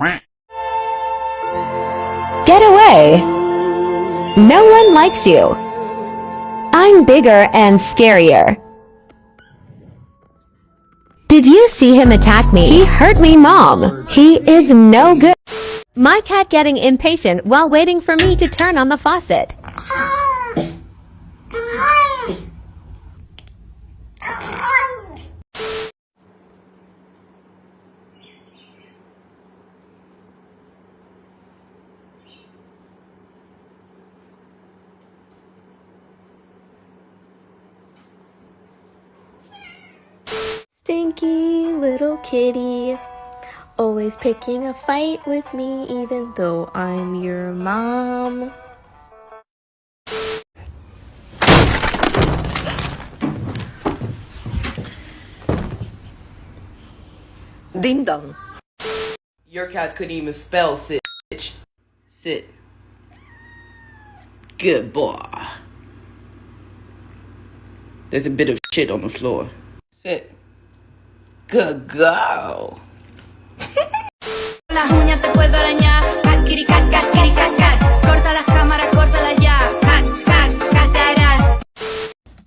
Get away! No one likes you. I'm bigger and scarier. Did you see him attack me? He hurt me, Mom. He is no good. My cat getting impatient while waiting for me to turn on the faucet. Stinky little kitty, always picking a fight with me even though I'm your mom. Ding dong. Your cats couldn't even spell sit. Sit. Good boy. There's a bit of shit on the floor. Sit. Good girl. Las uñas te puedo arañar. Cat, kitty, cat, cat, kitty, cat, cat. Corta las cámaras, córtalas ya. Cat, cat, cat, cat.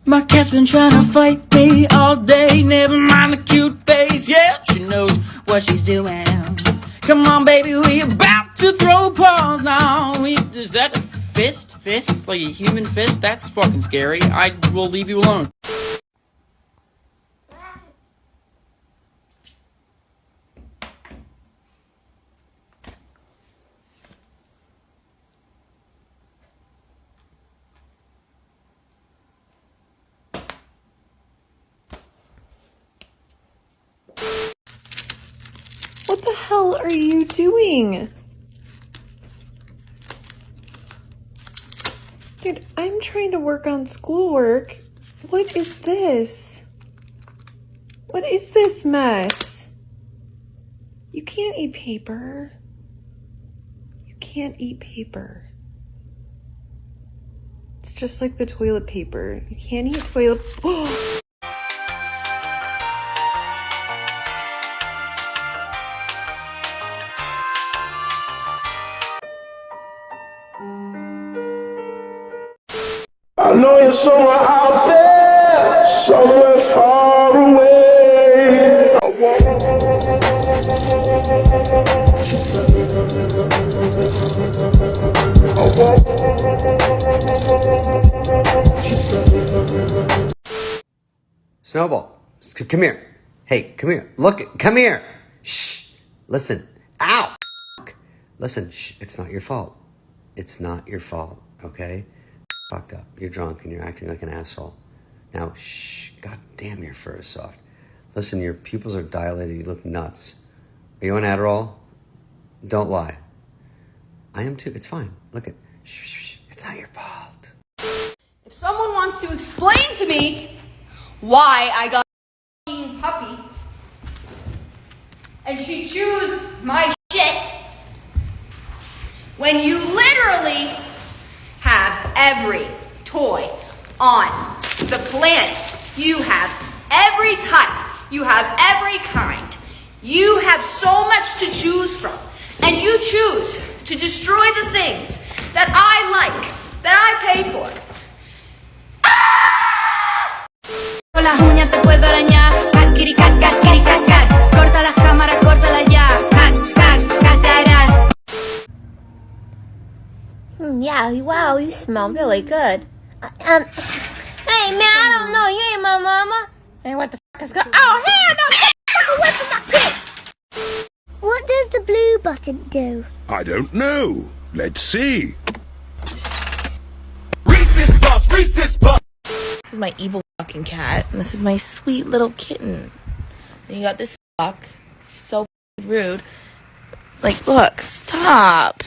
My cat's been trying to fight me all day. Never mind the cute face. Yeah, she knows what she's doing. Come on, baby, we about to throw paws now. Is that a fist? Fist? Like a human fist? That's fucking scary. I will leave you alone. What the hell are you doing? Dude, I'm trying to work on schoolwork. What is this? What is this mess? You can't eat paper. You can't eat paper. It's just like the toilet paper. You can't eat toilet. I know you're somewhere out there, somewhere far away. Snowball, come here. Hey, come here. Look, come here. Shh. Listen. Ow. Listen, shh. It's not your fault. It's not your fault, okay? Fucked up. You're drunk and you're acting like an asshole. Now, shh. God damn, your fur is soft. Listen, your pupils are dilated. You look nuts. Are you on Adderall? Don't lie. I am too. It's fine. Look at. Shh, shh, shh. It's not your fault. If someone wants to explain to me why I got a puppy and she chews my shit when you literally have every toy on the planet. You have every type. You have every kind. You have so much to choose from. And you choose to destroy the things that I like, that I pay for. Con las uñas te puedo arañar. Cat, kitty, cat, cat, kitty, cat, cat. Corta las cámaras, córtalas ya. Cat, cat, cat, cat. Yeah, wow, you smell really good. Hey, man, I don't know. You ain't my mama. Hey, what the fuck is going on? Oh, hell no! Get the fuck away from my pit! What does the blue button do? I don't know. Let's see. Reese's Puffs, Reese's Puffs. This is my evil fucking cat, and this is my sweet little kitten. And you got this fuck. So rude. Like, look, stop.